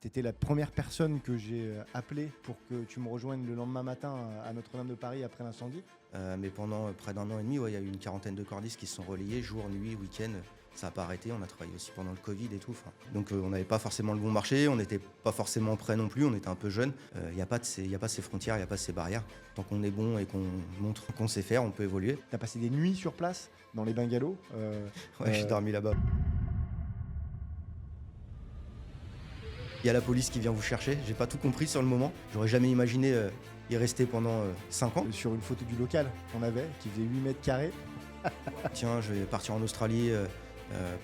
Tu étais la première personne que j'ai appelée pour que tu me rejoignes le lendemain matin à Notre-Dame de Paris après l'incendie. Mais pendant près d'un an et demi, il y a eu une quarantaine de cordistes qui se sont relayés, jour, nuit, week-end. Ça n'a pas arrêté, on a travaillé aussi pendant le Covid et tout. Donc on n'avait pas forcément le bon marché, on n'était pas forcément prêts non plus, on était un peu jeunes. Il n'y a pas ces frontières, il n'y a pas ces barrières. Tant qu'on est bon et qu'on montre qu'on sait faire, on peut évoluer. Tu as passé des nuits sur place, dans les bungalows. J'ai dormi là-bas. Il y a la police qui vient vous chercher, j'ai pas tout compris sur le moment. J'aurais jamais imaginé y rester pendant 5 ans. Sur une photo du local qu'on avait, qui faisait 8 mètres carrés. Tiens, je vais partir en Australie,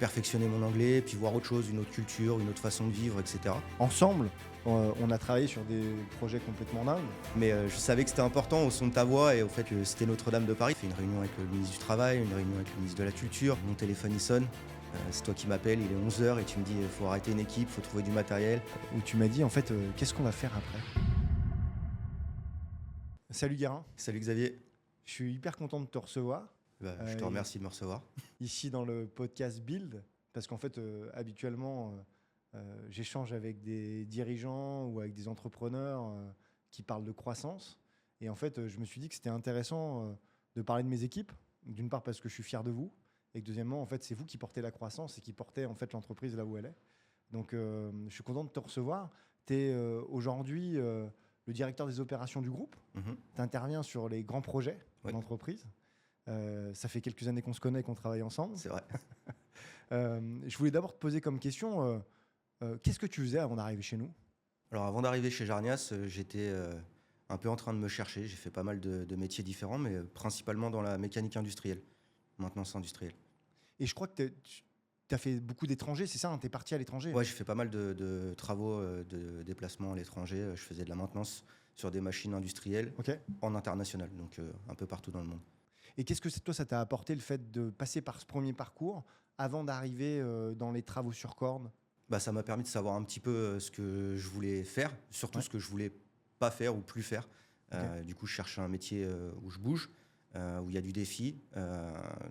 perfectionner mon anglais, puis voir autre chose, une autre culture, une autre façon de vivre, etc. Ensemble, on a travaillé sur des projets complètement dingues. Mais je savais que c'était important au son de ta voix et au fait que c'était Notre-Dame de Paris. J'ai fait une réunion avec le ministre du Travail, une réunion avec le ministre de la Culture. Mon téléphone il sonne, c'est toi qui m'appelles, il est 11h et tu me dis il faut arrêter une équipe, il faut trouver du matériel. Où tu m'as dit, en fait, qu'est-ce qu'on va faire après? Salut Guérin, Salut Xavier. je suis hyper content de te recevoir. Je te remercie de me recevoir. Ici dans le podcast Build, parce qu'en fait, habituellement, j'échange avec des dirigeants ou avec des entrepreneurs qui parlent de croissance. Et en fait, je me suis dit que c'était intéressant de parler de mes équipes, d'une part parce que je suis fier de vous, et que deuxièmement, en fait, c'est vous qui portez la croissance et qui portez en fait l'entreprise là où elle est. Donc, je suis content de te recevoir. Tu es aujourd'hui le directeur des opérations du groupe. Tu interviens sur les grands projets de l'entreprise. Ça fait quelques années qu'on se connaît, qu'on travaille ensemble. C'est vrai. Je voulais d'abord te poser comme question, qu'est-ce que tu faisais avant d'arriver chez nous? Alors avant d'arriver chez Jarnias, j'étais un peu en train de me chercher. J'ai fait pas mal de métiers différents, mais principalement dans la mécanique industrielle, maintenance industrielle. Et je crois que tu as fait beaucoup d'étrangers, c'est ça, hein? Tu es parti à l'étranger? Ouais, j'ai fait pas mal de travaux, de déplacements à l'étranger. Je faisais de la maintenance sur des machines industrielles en international, donc un peu partout dans le monde. Et qu'est-ce que toi, ça t'a apporté le fait de passer par ce premier parcours avant d'arriver dans les travaux sur corde? Ça m'a permis de savoir un petit peu ce que je voulais faire, surtout ce que je voulais pas faire ou plus faire. Du coup, je cherchais un métier où je bouge, où il y a du défi,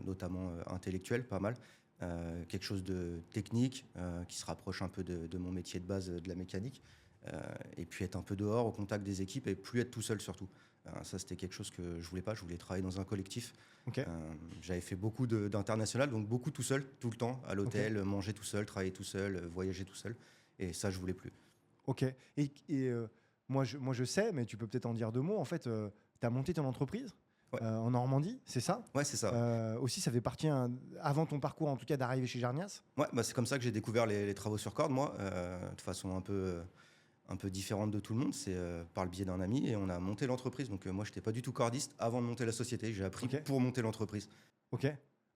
notamment intellectuel, pas mal. Quelque chose de technique qui se rapproche un peu de mon métier de base, de la mécanique. Et puis être un peu dehors, au contact des équipes et plus être tout seul surtout. Ça, c'était quelque chose que je voulais pas. Je voulais travailler dans un collectif. J'avais fait beaucoup d'international, donc beaucoup tout seul, tout le temps, à l'hôtel, manger tout seul, travailler tout seul, voyager tout seul. Et ça, je voulais plus. Ok. Et moi, je sais, mais tu peux peut-être en dire deux mots. En fait, tu as monté ton entreprise en Normandie, c'est ça? Ouais, c'est ça. Aussi, ça fait partie, avant ton parcours, en tout cas, d'arriver chez Jarnias? Ouais, c'est comme ça que j'ai découvert les travaux sur corde, moi, de façon un peu différente de tout le monde. C'est par le biais d'un ami et on a monté l'entreprise. Donc moi, je n'étais pas du tout cordiste avant de monter la société. J'ai appris pour monter l'entreprise. Ok,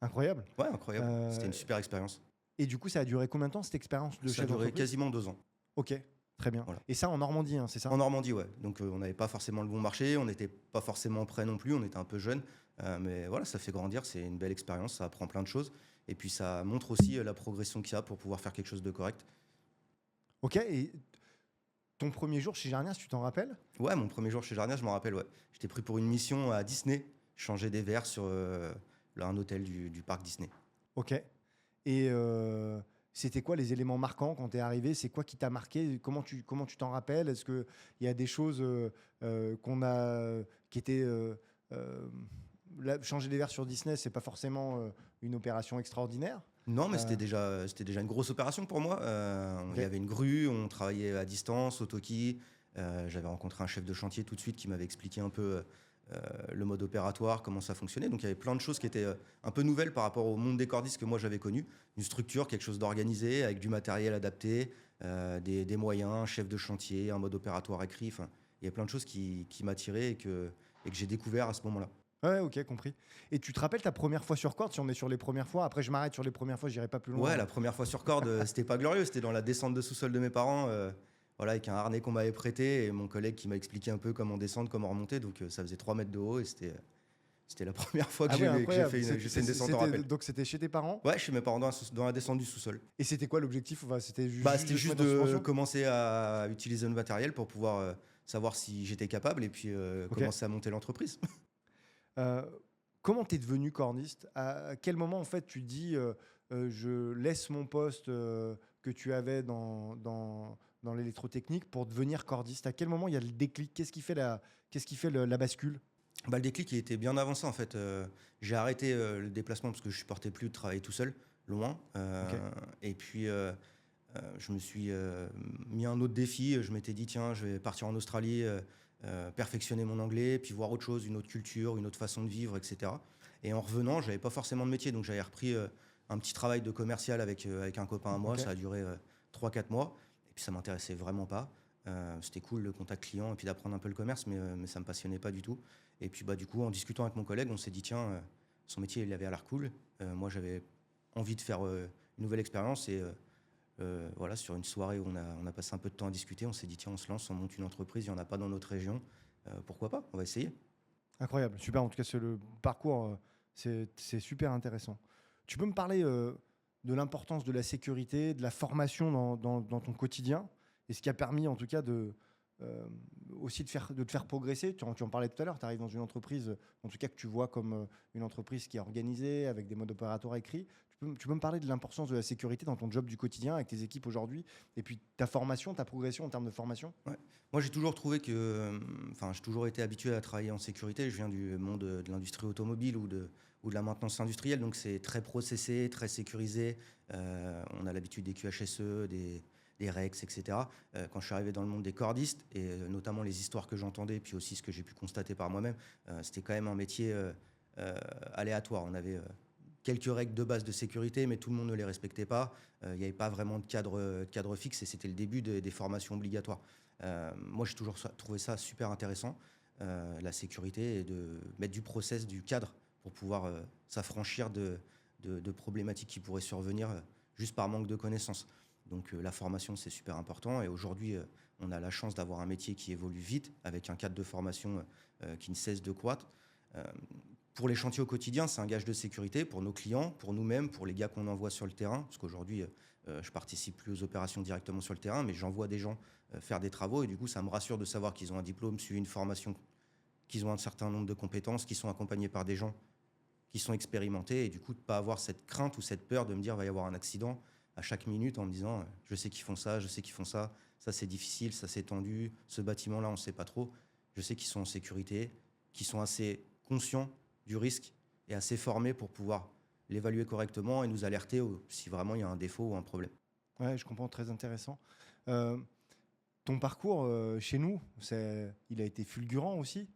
incroyable. Ouais, incroyable. C'était une super expérience. Et du coup, ça a duré combien de temps, cette expérience de chef d'entreprise? Ça a duré quasiment 2 ans. Ok, très bien. Voilà. Et ça en Normandie, hein, c'est ça? En Normandie, ouais. Donc on n'avait pas forcément le bon marché, on n'était pas forcément prêts non plus, on était un peu jeunes. Mais voilà, ça fait grandir, c'est une belle expérience, ça apprend plein de choses. Et puis ça montre aussi la progression qu'il y a pour pouvoir faire quelque chose de correct. Ok, et ton premier jour chez Jarnias, tu t'en rappelles? Ouais, mon premier jour chez Jarnias, je m'en rappelle, ouais. J'étais pris pour une mission à Disney, changer des verres sur un hôtel du parc Disney. Ok. Et c'était quoi les éléments marquants quand tu es arrivé? C'est quoi qui t'a marqué? Comment tu t'en rappelles? Est-ce qu'il y a des choses qui étaient... changer des verres sur Disney, c'est pas forcément une opération extraordinaire? Non, mais c'était déjà une grosse opération pour moi. Il y avait une grue, on travaillait à distance, au Toki. J'avais rencontré un chef de chantier tout de suite qui m'avait expliqué un peu le mode opératoire, comment ça fonctionnait. Donc il y avait plein de choses qui étaient un peu nouvelles par rapport au monde des cordistes que moi j'avais connu. Une structure, quelque chose d'organisé, avec du matériel adapté, des moyens, un chef de chantier, un mode opératoire écrit. Enfin, il y a plein de choses qui m'attiraient et que j'ai découvert à ce moment-là. Ouais, ok, compris. Et tu te rappelles ta première fois sur corde, si on est sur les premières fois? Après, je m'arrête sur les premières fois, j'irai pas plus loin. Ouais, la première fois sur corde, c'était pas glorieux. C'était dans la descente de sous-sol de mes parents, voilà, avec un harnais qu'on m'avait prêté et mon collègue qui m'a expliqué un peu comment descendre, comment remonter. Donc ça faisait 3 mètres de haut et c'était la première fois que j'ai fait une descente en rappel. Donc c'était chez tes parents? Ouais, chez mes parents dans la descente du sous-sol. Et c'était quoi l'objectif? Enfin, c'était juste de commencer à utiliser le matériel pour pouvoir savoir si j'étais capable et puis commencer à monter l'entreprise. Comment t'es devenu cordiste? À quel moment, en fait, tu dis je laisse mon poste que tu avais dans dans l'électrotechnique pour devenir cordiste? À quel moment il y a le déclic? Qu'est-ce qui fait la bascule? Bah, le déclic, il était bien avancé en fait. J'ai arrêté le déplacement parce que je supportais plus de travailler tout seul, loin. Ok. Et puis, je me suis mis un autre défi. Je m'étais dit, tiens, je vais partir en Australie, perfectionner mon anglais, puis voir autre chose, une autre culture, une autre façon de vivre, etc. Et en revenant, j'avais pas forcément de métier, donc j'avais repris un petit travail de commercial avec un copain à moi. Ok. Ça a duré 3-4 mois. Et puis ça m'intéressait vraiment pas. C'était cool le contact client et puis d'apprendre un peu le commerce, mais ça me passionnait pas du tout. Et puis bah, du coup, en discutant avec mon collègue, on s'est dit, tiens, son métier, il avait l'air cool. Moi, j'avais envie de faire une nouvelle expérience. Et voilà, sur une soirée où on a passé un peu de temps à discuter, on s'est dit, tiens, on se lance, on monte une entreprise, il n'y en a pas dans notre région. Pourquoi pas? On va essayer. Incroyable, super. En tout cas, c'est le parcours, c'est super intéressant. Tu peux me parler de l'importance de la sécurité, de la formation dans ton quotidien, et ce qui a permis, en tout cas, euh, aussi de te faire progresser. Tu en parlais tout à l'heure, tu arrives dans une entreprise, en tout cas que tu vois comme une entreprise qui est organisée, avec des modes opératoires écrits. Tu peux me parler de l'importance de la sécurité dans ton job du quotidien, avec tes équipes aujourd'hui, et puis ta formation, ta progression en termes de formation? Ouais. Moi, j'ai toujours trouvé enfin, j'ai toujours été habitué à travailler en sécurité. Je viens du monde de l'industrie automobile ou de la maintenance industrielle, donc c'est très processé, très sécurisé. On a l'habitude des QHSE, des REX, etc. Quand je suis arrivé dans le monde des cordistes, et notamment les histoires que j'entendais, puis aussi ce que j'ai pu constater par moi-même, c'était quand même un métier aléatoire. On avait quelques règles de base de sécurité, mais tout le monde ne les respectait pas. Il n'y avait pas vraiment de cadre fixe et c'était le début des formations obligatoires. Moi, j'ai toujours trouvé ça super intéressant, la sécurité, et de mettre du process, du cadre pour pouvoir s'affranchir de problématiques qui pourraient survenir juste par manque de connaissances. Donc la formation, c'est super important. Et aujourd'hui, on a la chance d'avoir un métier qui évolue vite, avec un cadre de formation qui ne cesse de croître. Euh, pour les chantiers au quotidien, c'est un gage de sécurité pour nos clients, pour nous-mêmes, pour les gars qu'on envoie sur le terrain. Parce qu'aujourd'hui, je participe plus aux opérations directement sur le terrain, mais j'envoie des gens faire des travaux. Et du coup, ça me rassure de savoir qu'ils ont un diplôme, suivi une formation, qu'ils ont un certain nombre de compétences, qu'ils sont accompagnés par des gens qui sont expérimentés. Et du coup, de ne pas avoir cette crainte ou cette peur de me dire qu'il va y avoir un accident à chaque minute en me disant je sais qu'ils font ça, je sais qu'ils font ça, ça c'est difficile, ça c'est tendu, ce bâtiment-là on ne sait pas trop. Je sais qu'ils sont en sécurité, qu'ils sont assez conscients du risque et assez formés pour pouvoir l'évaluer correctement et nous alerter si vraiment il y a un défaut ou un problème. Ouais, je comprends, très intéressant. Euh, Ton parcours chez nous, il a été fulgurant aussi.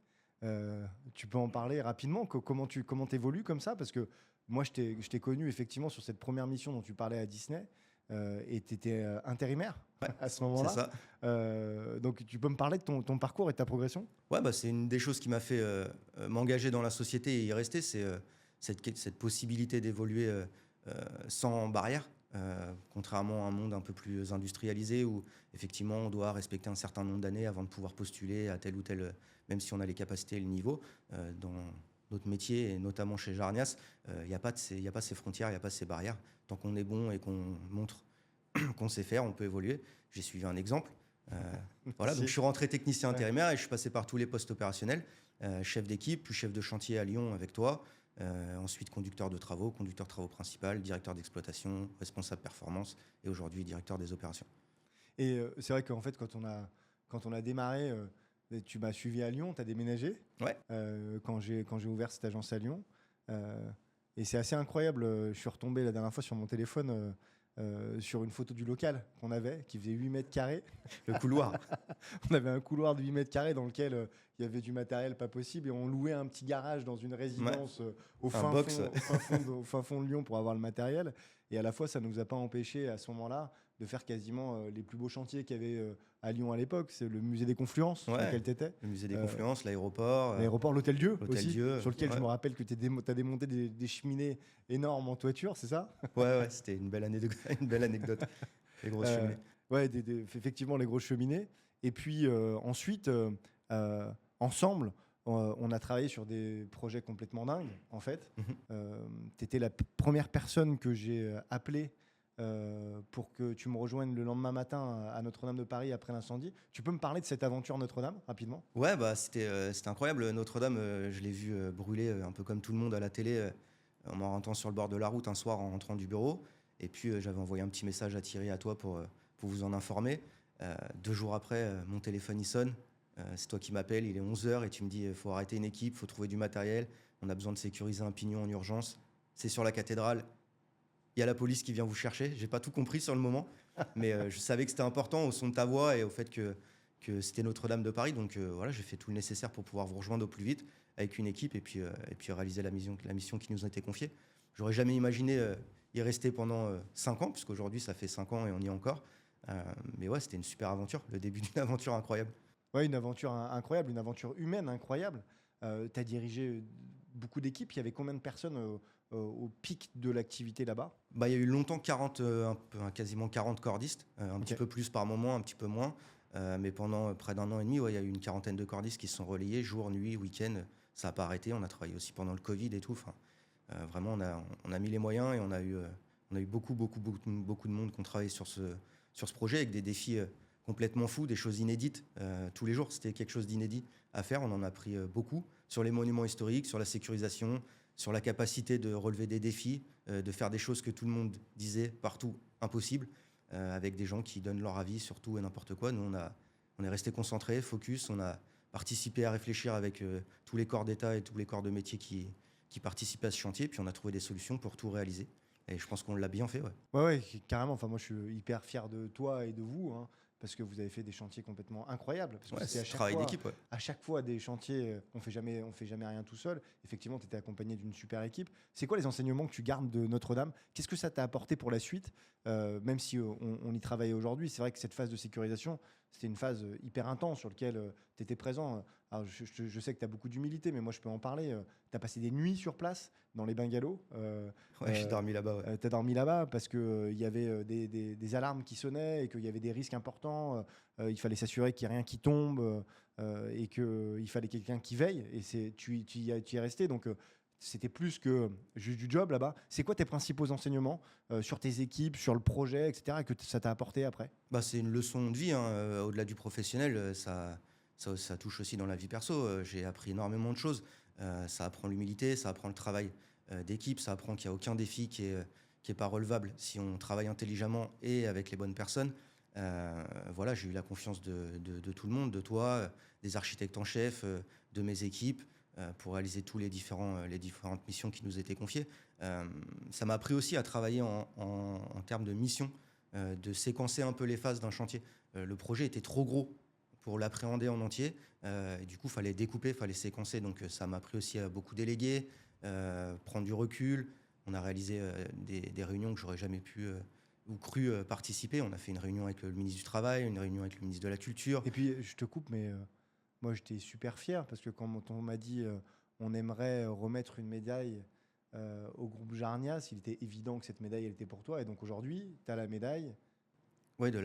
Tu peux en parler rapidement, comment t'évolues comme ça? Parce que moi, je t'ai connu effectivement sur cette première mission dont tu parlais à Disney, et tu étais intérimaire Ouais, à ce c'est moment-là. ça. Donc, tu peux me parler de ton parcours et de ta progression? Ouais, bah, c'est une des choses qui m'a fait m'engager dans la société et y rester, c'est cette possibilité d'évoluer sans barrière, contrairement à un monde un peu plus industrialisé où effectivement on doit respecter un certain nombre d'années avant de pouvoir postuler à tel ou tel, même si on a les capacités et le niveau. Dans notre métier, et notamment chez Jarnias, il n'y a pas ces frontières, il n'y a pas ces barrières. Tant qu'on est bon et qu'on montre qu'on sait faire, on peut évoluer. J'ai suivi un exemple. Euh, voilà, donc je suis rentré technicien Ouais. intérimaire et je suis passé par tous les postes opérationnels, chef d'équipe, puis chef de chantier à Lyon avec toi, ensuite conducteur de travaux principal, directeur d'exploitation, responsable performance et aujourd'hui directeur des opérations. Et c'est vrai qu'en fait, quand on a démarré, tu m'as suivi à Lyon, tu as déménagé Ouais, quand j'ai ouvert cette agence à Lyon. Euh, et c'est assez incroyable. Je suis retombé la dernière fois sur mon téléphone sur une photo du local qu'on avait, qui faisait 8 mètres carrés. le couloir. On avait un couloir de 8 mètres carrés dans lequel il y avait du matériel pas possible. Et on louait un petit garage dans une résidence au, Un fin box. fond, au fin fond de Lyon pour avoir le matériel. Et à la fois, ça ne nous a pas empêché à ce moment-là de faire quasiment les plus beaux chantiers qu'il y avait à Lyon à l'époque. C'est le musée des Confluences sur Ouais, lequel tu étais. le musée des Confluences, l'aéroport, L'aéroport, l'Hôtel-Dieu l'Hôtel aussi, Dieu. sur lequel je Ouais. me rappelle que tu as démonté des cheminées énormes en toiture, c'est ça? Ouais, c'était une belle année une belle anecdote. Les grosses cheminées. Ouais, effectivement, les grosses cheminées. Et puis ensuite, ensemble, on a travaillé sur des projets complètement dingues, en fait. Mhm. Tu étais la première personne que j'ai appelée pour que tu me rejoignes le lendemain matin à Notre-Dame de Paris après l'incendie. Tu peux me parler de cette aventure Notre-Dame, rapidement? Ouais, bah, c'était incroyable. Notre-Dame, je l'ai vu brûler un peu comme tout le monde à la télé en m'en rentrant sur le bord de la route un soir en rentrant du bureau. Et puis j'avais envoyé un petit message à Thierry, à toi, pour vous en informer. 2 jours après, mon téléphone il sonne. C'est toi qui m'appelles, il est 11h et tu me dis il faut arrêter une équipe, il faut trouver du matériel, on a besoin de sécuriser un pignon en urgence. C'est sur la cathédrale, il y a la police qui vient vous chercher. J'ai pas tout compris sur le moment, mais je savais que c'était important au son de ta voix et au fait que c'était Notre-Dame de Paris. Donc voilà, j'ai fait tout le nécessaire pour pouvoir vous rejoindre au plus vite avec une équipe et puis réaliser la mission qui nous a été confiée. J'aurais jamais imaginé y rester pendant 5 ans, puisqu'aujourd'hui ça fait 5 ans et on y est encore. Mais ouais, c'était une super aventure, le début d'une aventure incroyable. Ouais, une aventure incroyable, une aventure humaine incroyable. Tu as dirigé beaucoup d'équipes. Il y avait combien de personnes au pic de l'activité là-bas? Bah, il y a eu longtemps 40, quasiment 40 cordistes, un petit Ok. peu plus par moment, un petit peu moins. Mais pendant près d'un an et demi, ouais, il y a eu une quarantaine de cordistes qui se sont relayés jour, nuit, week-end. Ça n'a pas arrêté. On a travaillé aussi pendant le Covid et tout. Enfin, vraiment, on a mis les moyens et on a eu beaucoup de monde qui ont travaillé sur ce projet avec des défis complètement fous, des choses inédites. Tous les jours, c'était quelque chose d'inédit à faire. On en a appris beaucoup sur les monuments historiques, sur la sécurisation, sur la capacité de relever des défis, de faire des choses que tout le monde disait partout impossibles, avec des gens qui donnent leur avis sur tout et n'importe quoi. Nous, on est resté concentrés, focus, on a participé à réfléchir avec tous les corps d'État et tous les corps de métier qui participaient à ce chantier, puis on a trouvé des solutions pour tout réaliser. Et je pense qu'on l'a bien fait, ouais. Ouais, ouais, carrément. Enfin, moi, je suis hyper fier de toi et de vous, hein, parce que vous avez fait des chantiers complètement incroyables. Parce que Ouais, c'est c'est travail d'équipe, ouais. à chaque fois des chantiers, on fait jamais rien tout seul. Effectivement, tu étais accompagné d'une super équipe. C'est quoi les enseignements que tu gardes de Notre-Dame? Qu'est-ce que ça t'a apporté pour la suite? Même si on y travaillait aujourd'hui, c'est vrai que cette phase de sécurisation, c'était une phase hyper intense sur laquelle tu étais présent. Alors, je sais que tu as beaucoup d'humilité, mais moi, je peux en parler. Tu as passé des nuits sur place dans les bungalows. Ouais, j'ai Euh, dormi là-bas, ouais. Tu as dormi là-bas parce qu'il y avait des alarmes qui sonnaient et qu'il y avait des risques importants. Il fallait s'assurer qu'il n'y ait rien qui tombe et qu'il fallait quelqu'un qui veille. Et tu y es resté. Donc, c'était plus que juste du job là-bas. C'est quoi tes principaux enseignements sur tes équipes, sur le projet, etc., que ça t'a apporté après? Bah, c'est une leçon de vie, hein, au-delà du professionnel, ça touche aussi dans la vie perso. J'ai appris énormément de choses. Ça apprend l'humilité, ça apprend le travail d'équipe, ça apprend qu'il n'y a aucun défi qui est pas relevable si on travaille intelligemment et avec les bonnes personnes. Voilà, j'ai eu la confiance de tout le monde, de toi, des architectes en chef, de mes équipes, pour réaliser tous les différentes missions qui nous étaient confiées. Ça m'a appris aussi à travailler en termes de mission, de séquencer un peu les phases d'un chantier. Le projet était trop gros pour l'appréhender en entier. Et du coup, il fallait découper, il fallait séquencer. Donc, ça m'a appris aussi à beaucoup déléguer, prendre du recul. On a réalisé des réunions que j'aurais jamais pu ou cru participer. On a fait une réunion avec le ministre du Travail, une réunion avec le ministre de la Culture. Et puis, je te coupe, mais moi, j'étais super fier parce que quand on m'a dit on aimerait remettre une médaille au groupe Jarnias, il était évident que cette médaille, elle était pour toi. Et donc aujourd'hui, tu as la médaille, Ouais, de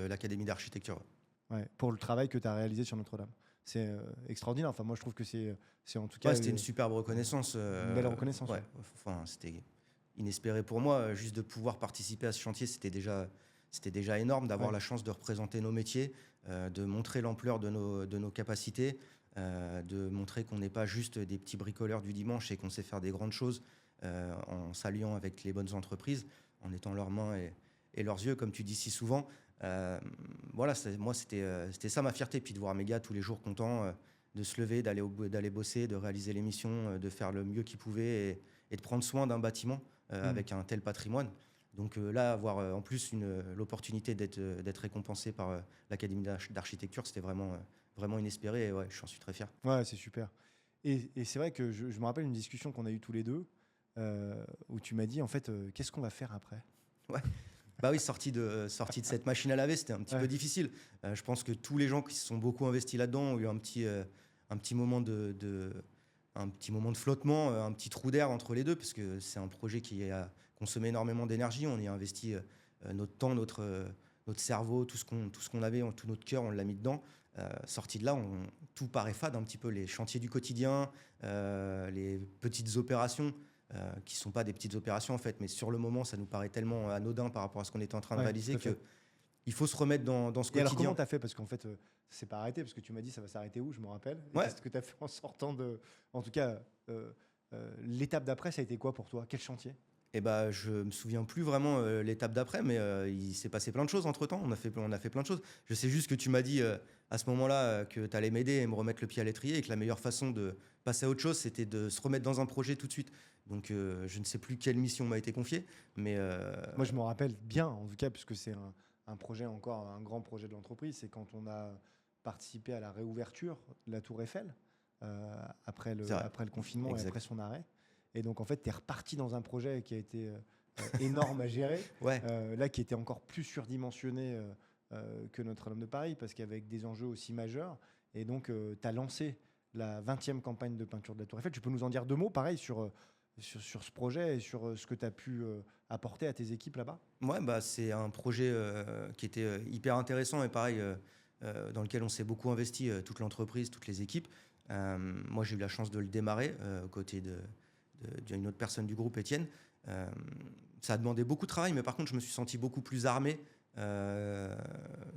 l'Académie d'architecture. ouais, pour le travail que tu as réalisé sur Notre-Dame. C'est extraordinaire. Enfin, moi, je trouve que c'est en tout cas Ouais, c'était une superbe reconnaissance. une belle reconnaissance. Ouais, Ouais. enfin, c'était inespéré pour moi. Juste de pouvoir participer à ce chantier, c'était déjà énorme d'avoir Ouais. la chance de représenter nos métiers, de montrer l'ampleur de nos capacités, de montrer qu'on n'est pas juste des petits bricoleurs du dimanche et qu'on sait faire des grandes choses en s'alliant avec les bonnes entreprises, en étant leurs mains et leurs yeux, comme tu dis si souvent. Voilà, moi, c'était ça ma fierté. Puis de voir mes gars tous les jours contents de se lever, d'aller bosser, de réaliser les missions, de faire le mieux qu'ils pouvaient et de prendre soin d'un bâtiment avec un tel patrimoine. Donc là, avoir en plus l'opportunité d'être récompensé par l'Académie d'architecture, c'était vraiment inespéré. Et ouais, j'en suis très fier. Ouais, c'est super. Et c'est vrai que je me rappelle une discussion qu'on a eue tous les deux où tu m'as dit en fait, qu'est-ce qu'on va faire après? Ouais. Bah oui, sorti de cette machine à laver, c'était un petit Ouais. peu difficile. Je pense que tous les gens qui se sont beaucoup investis là-dedans ont eu un petit moment de flottement, un petit trou d'air entre les deux, parce que c'est un projet qui a consommé énormément d'énergie. On y a investi notre temps, notre cerveau, tout ce qu'on avait, tout notre cœur, on l'a mis dedans. Sorti de là, tout paraît fade un petit peu. Les chantiers du quotidien, les petites opérations, qui ne sont pas des petites opérations en fait, mais sur le moment, ça nous paraît tellement anodin par rapport à ce qu'on était en train de Ouais, réaliser tout à fait. qu'il faut se remettre dans ce Et alors, comment quotidien. tu as fait? Parce qu'en fait, ça s'est pas arrêté, parce que tu m'as dit ça va s'arrêter où, je me rappelle. Et Ouais, qu'est-ce que tu as fait en sortant de. En tout cas, l'étape d'après, ça a été quoi pour toi? Quel chantier? Et bah, je me souviens plus vraiment l'étape d'après, mais il s'est passé plein de choses entre-temps. On a fait plein de choses. Je sais juste que tu m'as dit à ce moment-là que tu allais m'aider et me remettre le pied à l'étrier et que la meilleure façon de passer à autre chose, c'était de se remettre dans un projet tout de suite. Donc, je ne sais plus quelle mission m'a été confiée, mais Moi, je me rappelle bien, en tout cas, puisque c'est un projet encore, un grand projet de l'entreprise, c'est quand on a participé à la réouverture de la Tour Eiffel après c'est vrai. le confinement et Exact. après son arrêt. Et donc, en fait, tu es reparti dans un projet qui a été énorme à gérer, Ouais, là, qui était encore plus surdimensionné que Notre-Dame de Paris, parce qu'avec des enjeux aussi majeurs. Et donc, tu as lancé la 20e campagne de peinture de la Tour Eiffel. Tu peux nous en dire deux mots, pareil, sur ce projet et sur ce que tu as pu apporter à tes équipes là-bas? ouais, bah, c'est un projet qui était hyper intéressant et pareil, dans lequel on s'est beaucoup investi, toute l'entreprise, toutes les équipes. Moi, j'ai eu la chance de le démarrer aux côtés d'une autre personne du groupe, Étienne. Euh, Ça a demandé beaucoup de travail, mais par contre, je me suis senti beaucoup plus armé.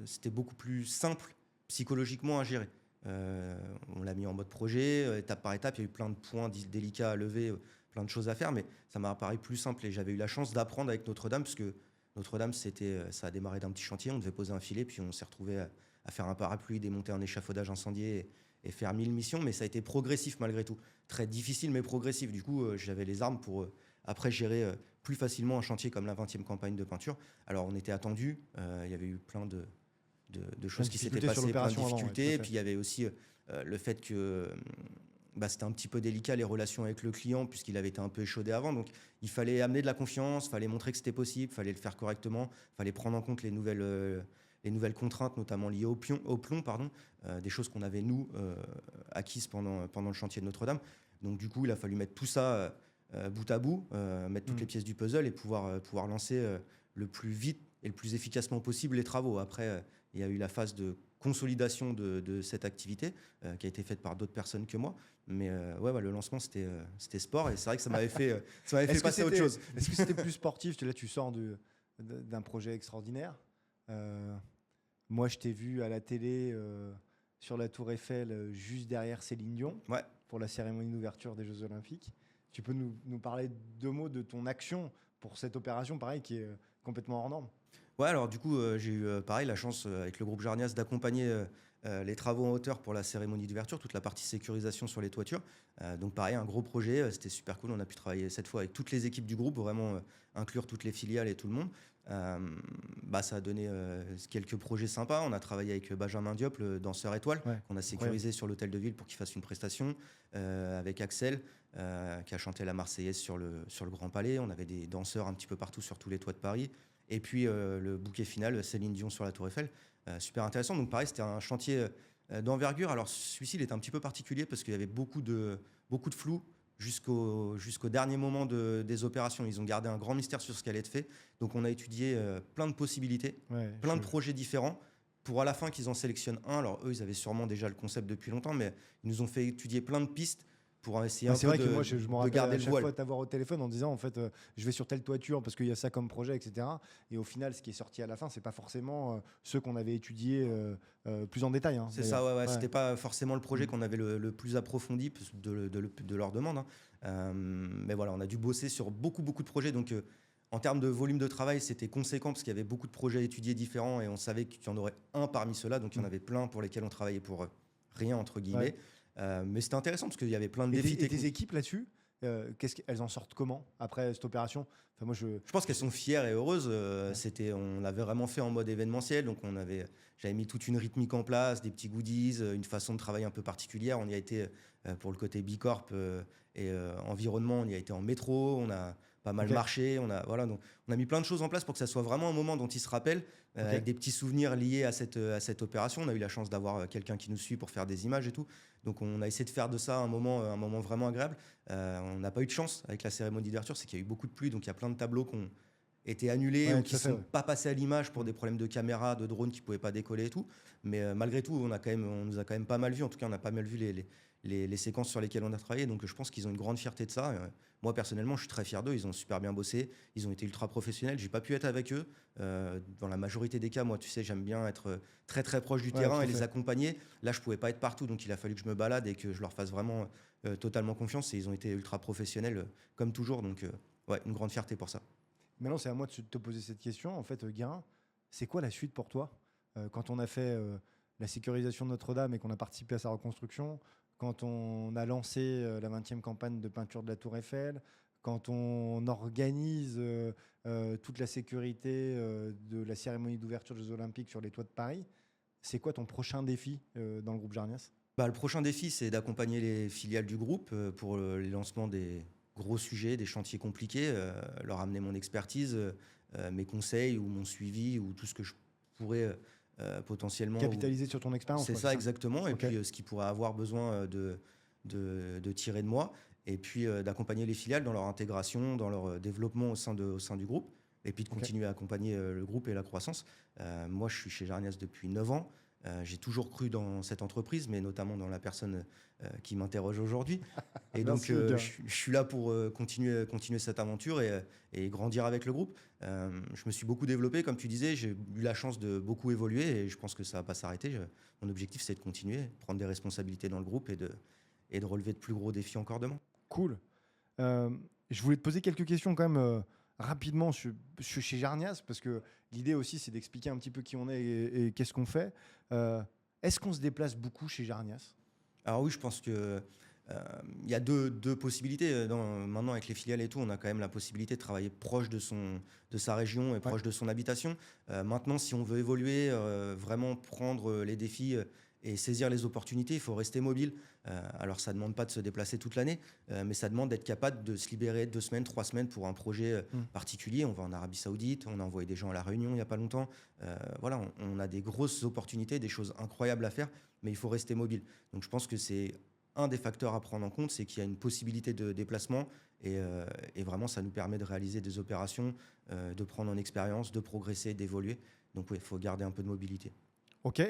C'était beaucoup plus simple psychologiquement à gérer. On l'a mis en mode projet, étape par étape. Il y a eu plein de points délicats à lever, plein de choses à faire, mais ça m'a paru plus simple. Et j'avais eu la chance d'apprendre avec Notre-Dame, parce que Notre-Dame, ça a démarré d'un petit chantier. On devait poser un filet, puis on s'est retrouvé à faire un parapluie, démonter un échafaudage incendié et faire 1000 missions. Mais ça a été progressif malgré tout. Très difficile, mais progressif. Du coup, j'avais les armes pour après gérer plus facilement un chantier comme la 20e campagne de peinture. Alors, on était attendu. Il y avait eu plein de Plein choses de qui s'étaient difficultés sur passées, plein de l'opération avant, ouais, tout à difficultés. Et fait. puis, il y avait aussi le fait que bah, c'était un petit peu délicat les relations avec le client puisqu'il avait été un peu échaudé avant. Donc, il fallait amener de la confiance, il fallait montrer que c'était possible, il fallait le faire correctement, il fallait prendre en compte les nouvelles contraintes, notamment liées au plomb, pardon, des choses qu'on avait, nous, acquises pendant le chantier de Notre-Dame. Donc, du coup, il a fallu mettre tout ça bout à bout, mettre toutes les pièces du puzzle et pouvoir lancer le plus vite et le plus efficacement possible les travaux. Après, il y a eu la phase de consolidation de cette activité qui a été faite par d'autres personnes que moi. Mais ouais, le lancement, c'était sport et c'est vrai que ça m'avait fait passer à autre chose. Est-ce que c'était plus sportif? Là, tu sors d'un projet extraordinaire. Moi, je t'ai vu à la télé sur la Tour Eiffel, juste derrière Céline Dion, Ouais. pour la cérémonie d'ouverture des Jeux Olympiques. Tu peux nous parler deux mots de ton action pour cette opération, pareil, qui est complètement hors norme? Ouais, alors du coup, j'ai eu pareil la chance avec le groupe Jarnias d'accompagner les travaux en hauteur pour la cérémonie d'ouverture, toute la partie sécurisation sur les toitures. Donc pareil, un gros projet, c'était super cool. On a pu travailler cette fois avec toutes les équipes du groupe, vraiment inclure toutes les filiales et tout le monde. Euh, Bah, ça a donné quelques projets sympas. On a travaillé avec Benjamin Diop, le danseur étoile, Ouais, qu'on a incroyable. sécurisé sur l'hôtel de ville pour qu'il fasse une prestation. Avec Axel, qui a chanté la Marseillaise sur le Grand Palais. On avait des danseurs un petit peu partout sur tous les toits de Paris. Et puis le bouquet final, Céline Dion sur la Tour Eiffel. Super intéressant. Donc pareil, c'était un chantier d'envergure. Alors celui-ci, il était un petit peu particulier parce qu'il y avait beaucoup de flou jusqu'au dernier moment des opérations. Ils ont gardé un grand mystère sur ce qui allait être fait. Donc on a étudié plein de possibilités, Ouais, plein de projets différents pour à la fin qu'ils en sélectionnent un. Alors eux, ils avaient sûrement déjà le concept depuis longtemps, mais ils nous ont fait étudier plein de pistes pour essayer un C'est peu vrai que moi, je me de rappelle garder à le chaque voile. fois t'avoir au téléphone en disant, en fait, je vais sur telle toiture parce qu'il y a ça comme projet, etc. Et au final, ce qui est sorti à la fin, c'est pas forcément ceux qu'on avait étudiés plus en détail, hein, C'est d'ailleurs. ça, ouais. Ouais. C'était pas forcément le projet Mm. qu'on avait le plus approfondi de leur demande, hein. Mais voilà, on a dû bosser sur beaucoup, beaucoup de projets. Donc, en termes de volume de travail, c'était conséquent parce qu'il y avait beaucoup de projets à étudier différents et on savait qu'il y en aurait un parmi ceux-là. Donc, il y en Mm. avait plein pour lesquels on travaillait pour rien, entre Ouais. guillemets. Mais c'était intéressant parce qu'il y avait plein de Et défis tes techniques. équipes là-dessus, elles en sortent comment après cette opération? Enfin, moi, Je pense qu'elles sont fières et heureuses. Ouais. On l'avait vraiment fait en mode événementiel, donc j'avais mis toute une rythmique en place, des petits goodies, une façon de travailler un peu particulière. On y a été pour le côté Bicorp et environnement, on y a été en métro, on a pas mal Ok. marché, voilà, donc on a mis plein de choses en place pour que ça soit vraiment un moment dont ils se rappellent, Ok. avec des petits souvenirs liés à cette opération. On a eu la chance d'avoir quelqu'un qui nous suit pour faire des images et tout. Donc on a essayé de faire de ça un moment vraiment agréable. On n'a pas eu de chance avec la cérémonie d'ouverture, c'est qu'il y a eu beaucoup de pluie, donc il y a plein de tableaux qui ont été annulés Ouais, ou tout qui à fait, sont ouais. pas passés à l'image pour des problèmes de caméra, de drones qui pouvaient pas décoller et tout. Mais malgré tout, on nous a quand même pas mal vu. En tout cas, on a pas mal vu les séquences sur lesquelles on a travaillé. Donc je pense qu'ils ont une grande fierté de ça. Moi personnellement, je suis très fier d'eux. Ils ont super bien bossé. Ils ont été ultra professionnels. J'ai pas pu être avec eux. Dans la majorité des cas, moi, tu sais, j'aime bien être très très proche du Ouais, terrain tout à et les fait. accompagner. Là, je pouvais pas être partout, donc il a fallu que je me balade et que je leur fasse vraiment totalement confiance. Et ils ont été ultra professionnels comme toujours. Donc ouais, une grande fierté pour ça. Maintenant, c'est à moi de te poser cette question. En fait, Guérin, c'est quoi la suite pour toi? Quand on a fait la sécurisation de Notre-Dame et qu'on a participé à sa reconstruction, quand on a lancé la 20e campagne de peinture de la Tour Eiffel, quand on organise toute la sécurité de la cérémonie d'ouverture des Jeux Olympiques sur les toits de Paris, c'est quoi ton prochain défi dans le groupe Jarnias? Bah, le prochain défi, c'est d'accompagner les filiales du groupe pour les lancements des gros sujets, des chantiers compliqués, leur amener mon expertise, mes conseils ou mon suivi ou tout ce que je pourrais potentiellement. Capitaliser sur ton expérience. C'est quoi, ça exactement. Et Ok. puis ce qu'ils pourraient avoir besoin de tirer de moi. Et puis d'accompagner les filiales dans leur intégration, dans leur développement au sein du groupe. Et puis de Ok. continuer à accompagner le groupe et la croissance. Moi, je suis chez Jarnias depuis 9 ans. J'ai toujours cru dans cette entreprise, mais notamment dans la personne qui m'interroge aujourd'hui. Et donc, Merci, Guérin. je suis là pour continuer cette aventure et grandir avec le groupe. Je me suis beaucoup développé, comme tu disais, j'ai eu la chance de beaucoup évoluer et je pense que ça va pas s'arrêter. Mon objectif, c'est de continuer, prendre des responsabilités dans le groupe et de relever de plus gros défis encore demain. Cool. Je voulais te poser quelques questions quand même rapidement chez Jarnias, parce que l'idée aussi, c'est d'expliquer un petit peu qui on est et qu'est-ce qu'on fait. Est-ce qu'on se déplace beaucoup chez Jarnias? Alors oui, je pense que il y a deux possibilités. Maintenant, avec les filiales et tout, on a quand même la possibilité de travailler proche de sa région et proche de son habitation. Maintenant, si on veut évoluer, vraiment prendre les défis et saisir les opportunités, il faut rester mobile. Alors, ça ne demande pas de se déplacer toute l'année, mais ça demande d'être capable de se libérer 2 semaines, 3 semaines pour un projet particulier. On va en Arabie Saoudite, on a envoyé des gens à La Réunion il n'y a pas longtemps. Voilà, on a des grosses opportunités, des choses incroyables à faire, mais il faut rester mobile. Donc, je pense que c'est un des facteurs à prendre en compte, c'est qu'il y a une possibilité de déplacement et vraiment ça nous permet de réaliser des opérations, de prendre en expérience, de progresser, d'évoluer. Donc oui, il faut garder un peu de mobilité. Ok.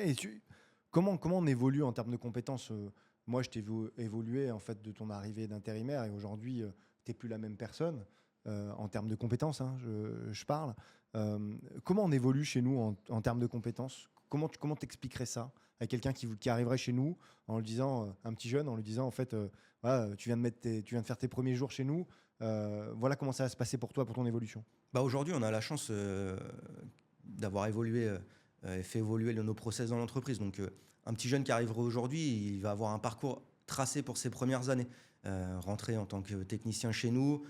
Comment on évolue en termes de compétences? Moi, je t'ai vu évoluer en fait de ton arrivée d'intérimaire et aujourd'hui, tu n'es plus la même personne en termes de compétences, hein, je parle. Comment on évolue chez nous en termes de compétences? Comment t'expliquerais ça à quelqu'un qui arriverait chez nous en le disant, un petit jeune, en lui disant en fait, voilà, tu viens de faire tes premiers jours chez nous, voilà comment ça va se passer pour toi, pour ton évolution. Bah aujourd'hui, on a la chance d'avoir évolué et fait évoluer nos process dans l'entreprise. Donc un petit jeune qui arriverait aujourd'hui, il va avoir un parcours tracé pour ses premières années. Rentrer en tant que technicien chez nous,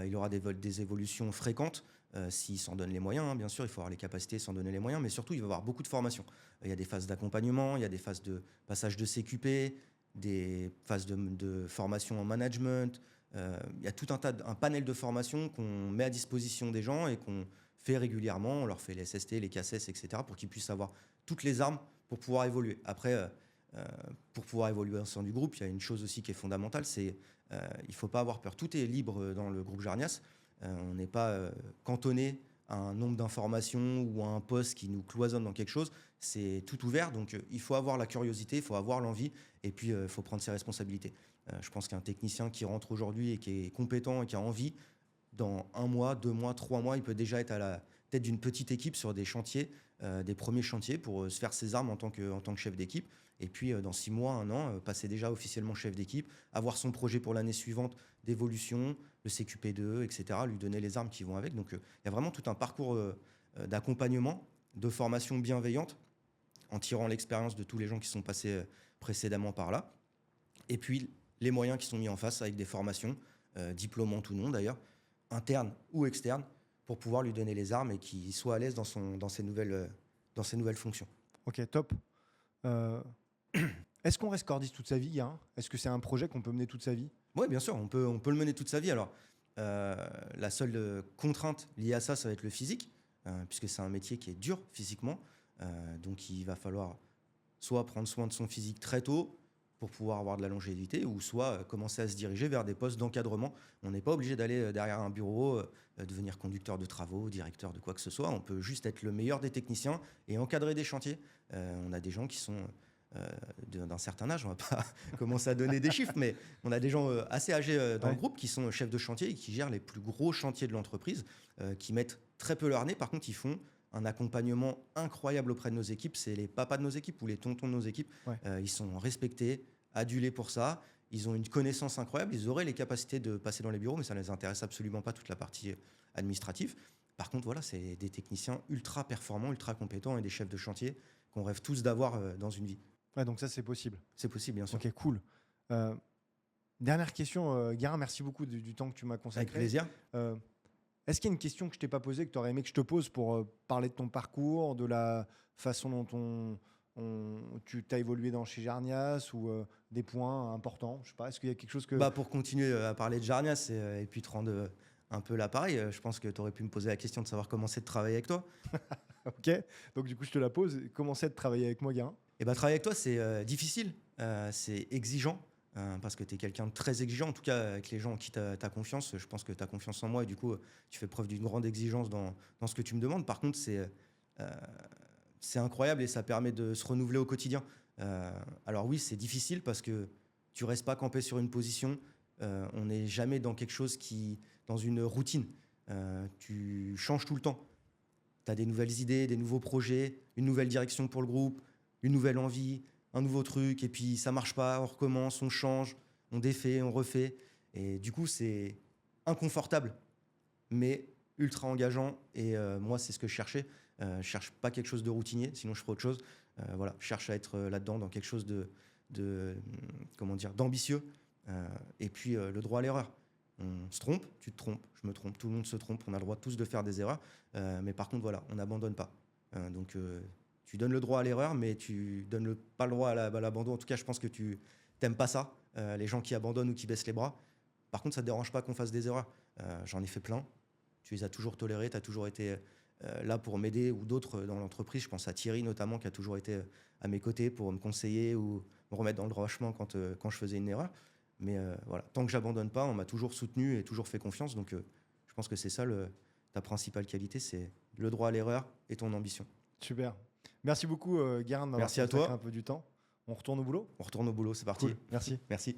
il aura des évolutions fréquentes. S'il s'en donne les moyens, hein, bien sûr, il faut avoir les capacités, s'en donner les moyens, mais surtout, il va avoir beaucoup de formations. Il y a des phases d'accompagnement, il y a des phases de passage de CQP, des phases de formation en management. Il y a tout un panel de formations qu'on met à disposition des gens et qu'on fait régulièrement. On leur fait les SST, les KSS, etc. pour qu'ils puissent avoir toutes les armes pour pouvoir évoluer. Après, pour pouvoir évoluer au sein du groupe, il y a une chose aussi qui est fondamentale, c'est il ne faut pas avoir peur. Tout est libre dans le groupe Jarnias. On n'est pas cantonné à un nombre d'informations ou à un poste qui nous cloisonne dans quelque chose. C'est tout ouvert, donc il faut avoir la curiosité, il faut avoir l'envie, et puis il faut prendre ses responsabilités. Je pense qu'un technicien qui rentre aujourd'hui et qui est compétent et qui a envie, dans 1 mois, 2 mois, 3 mois, il peut déjà être à la tête d'une petite équipe sur des chantiers, des premiers chantiers pour se faire ses armes en tant que chef d'équipe. Et puis dans 6 mois, 1 an, passer déjà officiellement chef d'équipe, avoir son projet pour l'année suivante d'évolution, le CQP2, etc., lui donner les armes qui vont avec. Donc il y a vraiment tout un parcours d'accompagnement, de formation bienveillante, en tirant l'expérience de tous les gens qui sont passés précédemment par là. Et puis les moyens qui sont mis en face avec des formations, diplômantes ou non d'ailleurs, internes ou externes, pour pouvoir lui donner les armes et qu'il soit à l'aise dans ses nouvelles fonctions. Ok, top. Est-ce qu'on reste cordiste toute sa vie, hein? Est-ce que c'est un projet qu'on peut mener toute sa vie? Oui, bien sûr, on peut le mener toute sa vie. Alors, la seule contrainte liée à ça, ça va être le physique, puisque c'est un métier qui est dur physiquement. Donc, il va falloir soit prendre soin de son physique très tôt pour pouvoir avoir de la longévité, ou soit commencer à se diriger vers des postes d'encadrement. On n'est pas obligé d'aller derrière un bureau, devenir conducteur de travaux, directeur de quoi que ce soit. On peut juste être le meilleur des techniciens et encadrer des chantiers. On a des gens qui sont d'un certain âge, on ne va pas commencer à donner des chiffres, mais on a des gens assez âgés dans le groupe qui sont chefs de chantier et qui gèrent les plus gros chantiers de l'entreprise, qui mettent très peu leur nez. Par contre, ils font un accompagnement incroyable auprès de nos équipes. C'est les papas de nos équipes ou les tontons de nos équipes. Ouais. Ils sont respectés, adulés pour ça. ils ont une connaissance incroyable, ils auraient les capacités de passer dans les bureaux, mais ça ne les intéresse absolument pas toute la partie administrative. Par contre, voilà, c'est des techniciens ultra performants, ultra compétents et des chefs de chantier qu'on rêve tous d'avoir dans une vie. Ouais, donc ça, c'est possible. C'est possible, bien sûr. Ok, cool. Dernière question, Guérin, merci beaucoup du temps que tu m'as consacré. Avec plaisir. Est-ce qu'il y a une question que je t'ai pas posée, que tu aurais aimé que je te pose pour parler de ton parcours, de la façon dont tu as évolué chez Jarnias ou des points importants? Je sais pas, est-ce qu'il y a quelque chose que... Pour continuer à parler de Jarnias et puis te rendre un peu l'appareil, je pense que tu aurais pu me poser la question de savoir comment c'est de travailler avec toi. Ok, donc du coup je te la pose. Comment c'est de travailler avec moi, Guérin? Travailler avec toi, c'est difficile, c'est exigeant. Parce que tu es quelqu'un de très exigeant, en tout cas avec les gens en qui tu as confiance. Je pense que tu as confiance en moi et du coup, tu fais preuve d'une grande exigence dans ce que tu me demandes. Par contre, c'est incroyable et ça permet de se renouveler au quotidien. Alors oui, c'est difficile parce que tu restes pas campé sur une position. On n'est jamais dans quelque chose dans une routine. Tu changes tout le temps. Tu as des nouvelles idées, des nouveaux projets, une nouvelle direction pour le groupe, une nouvelle envie, un nouveau truc, et puis ça marche pas, on recommence, on change, on défait, on refait. Et du coup, c'est inconfortable, mais ultra engageant. Et moi, c'est ce que je cherchais. Je cherche pas quelque chose de routinier, sinon je ferai autre chose. Voilà, je cherche à être là-dedans, dans quelque chose d'ambitieux. Et puis, le droit à l'erreur. On se trompe, tu te trompes, je me trompe, tout le monde se trompe, on a le droit tous de faire des erreurs. Mais par contre, voilà, on n'abandonne pas. Donc, tu donnes le droit à l'erreur, mais tu donnes pas le droit à l'abandon. En tout cas, je pense que tu n'aimes pas ça, les gens qui abandonnent ou qui baissent les bras. Par contre, ça ne te dérange pas qu'on fasse des erreurs. J'en ai fait plein. Tu les as toujours tolérées, tu as toujours été là pour m'aider, ou d'autres dans l'entreprise. Je pense à Thierry notamment, qui a toujours été à mes côtés pour me conseiller ou me remettre dans le droit chemin quand je faisais une erreur. Mais voilà, tant que j'abandonne pas, on m'a toujours soutenu et toujours fait confiance. Donc, je pense que c'est ça ta principale qualité, c'est le droit à l'erreur et ton ambition. Super. Merci beaucoup, Guérin, de m'avoir consacré un peu du temps. On retourne au boulot? On retourne au boulot, c'est parti. Cool. Merci. Merci.